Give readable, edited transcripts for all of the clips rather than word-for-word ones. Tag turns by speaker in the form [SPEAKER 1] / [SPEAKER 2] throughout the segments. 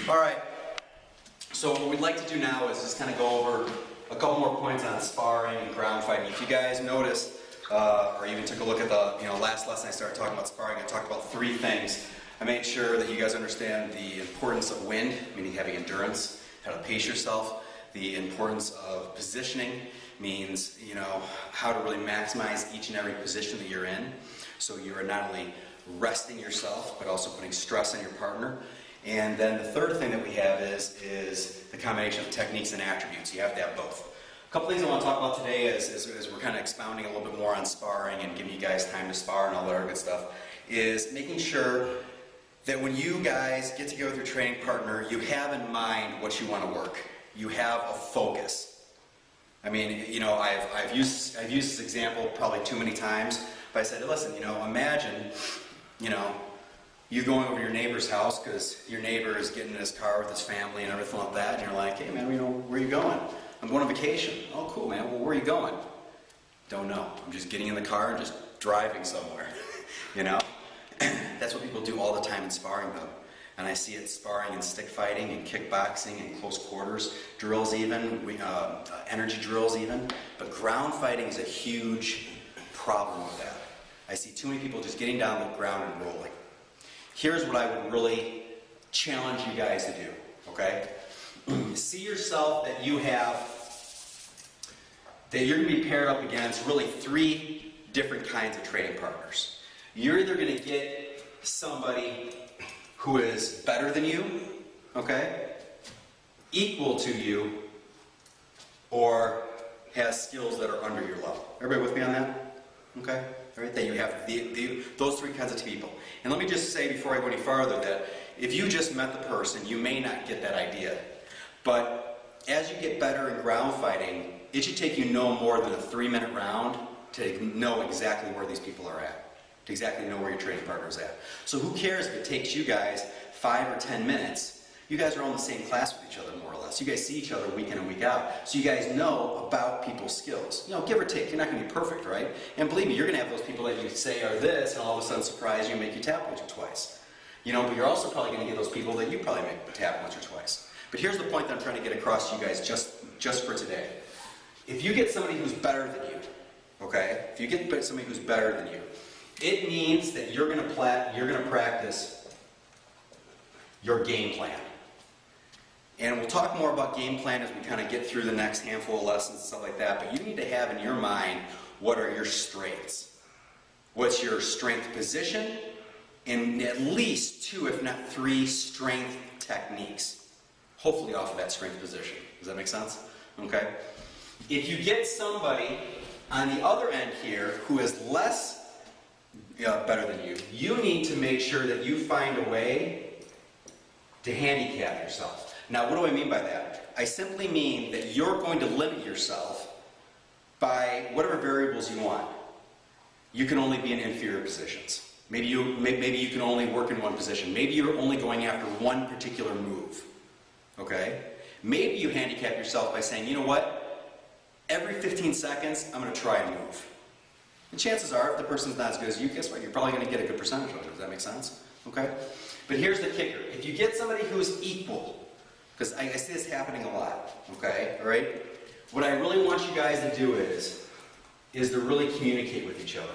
[SPEAKER 1] All right, so what we'd like to do now is just kind of go over a couple more points on sparring and ground fighting. If you guys noticed, or even took a look at the last lesson I started talking about sparring, I talked about 3 things. I made sure that you guys understand the importance of wind, meaning having endurance, how to pace yourself. The importance of positioning means, how to really maximize each and every position that you're in. So you are not only resting yourself, but also putting stress on your partner. And then the third thing that we have is the combination of techniques and attributes. You have to have both. A couple things I want to talk about today as we're kind of expounding a little bit more on sparring and giving you guys time to spar and all that other good stuff, is making sure that when you guys get together with your training partner, you have in mind what you want to work. You have a focus. I mean, I've used this example probably too many times, but I said, listen, imagine, you going over to your neighbor's house because your neighbor is getting in his car with his family and everything like that, and you're like, hey man, where are you going? I'm going on vacation. Oh cool, man. Well, where are you going? Don't know. I'm just getting in the car and just driving somewhere. That's what people do all the time in sparring though. And I see it sparring and stick fighting and kickboxing and close quarters drills even, energy drills even. But ground fighting is a huge problem with that. I see too many people just getting down the ground and rolling. Here's what I would really challenge you guys to do, okay? See yourself that you're going to be paired up against really 3 different kinds of training partners. You're either going to get somebody who is better than you, okay, equal to you, or has skills that are under your level. Everybody with me on that? Okay? All right, then you have those 3 kinds of people. And let me just say before I go any farther that if you just met the person, you may not get that idea. But as you get better in ground fighting, it should take you no more than a 3-minute round to know exactly where these people are at, to exactly know where your training partner is at. So who cares if it takes you guys 5 or 10 minutes? You guys are all in the same class with each other, more or less. You guys see each other week in and week out. So you guys know about people's skills. Give or take. You're not going to be perfect, right? And believe me, you're going to have those people that you say are this, and all of a sudden surprise you and make you tap once or twice. But you're also probably going to get those people that you probably make tap once or twice. But here's the point that I'm trying to get across to you guys just for today. If you get somebody who's better than you, okay? If you get somebody who's better than you, it means that you're going to practice your game plan. And we'll talk more about game plan as we kind of get through the next handful of lessons and stuff like that, but you need to have in your mind what are your strengths. What's your strength position, and at least 2, if not 3, strength techniques. Hopefully off of that strength position. Does that make sense? Okay? If you get somebody on the other end here who is less better than you, you need to make sure that you find a way to handicap yourself. Now, what do I mean by that? I simply mean that you're going to limit yourself by whatever variables you want. You can only be in inferior positions. Maybe you can only work in one position. Maybe you're only going after one particular move. Okay? Maybe you handicap yourself by saying, you know what? Every 15 seconds, I'm going to try a move. And chances are, if the person's not as good as you, guess what? You're probably going to get a good percentage of it. Does that make sense? Okay? But here's the kicker. If you get somebody who's equal, because I see this happening a lot, okay, all right? What I really want you guys to do is to really communicate with each other.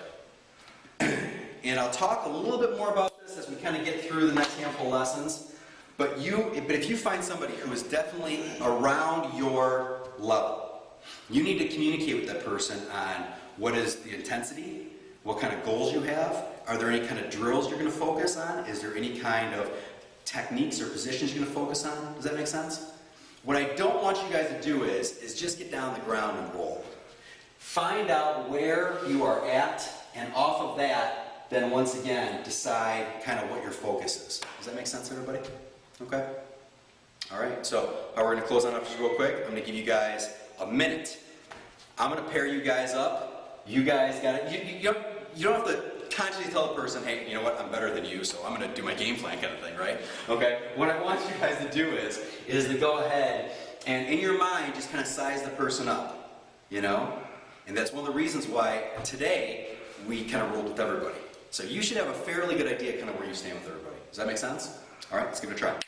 [SPEAKER 1] And I'll talk a little bit more about this as we kind of get through the next handful of lessons. But if you find somebody who is definitely around your level, you need to communicate with that person on what is the intensity, what kind of goals you have, are there any kind of drills you're going to focus on, is there any kind of techniques or positions you're going to focus on. Does that make sense? What I don't want you guys to do is just get down the ground and roll. Find out where you are at, and off of that, then once again, decide kind of what your focus is. Does that make sense, everybody? Okay? All right, so we're going to close on up just real quick. I'm going to give you guys a minute. I'm going to pair you guys up. You guys got it. You don't have to consciously tell the person, hey, you know what, I'm better than you, so I'm going to do my game plan kind of thing, right? Okay? What I want you guys to do is to go ahead and in your mind just kind of size the person up, And that's one of the reasons why today we kind of rolled with everybody. So you should have a fairly good idea kind of where you stand with everybody. Does that make sense? All right, let's give it a try.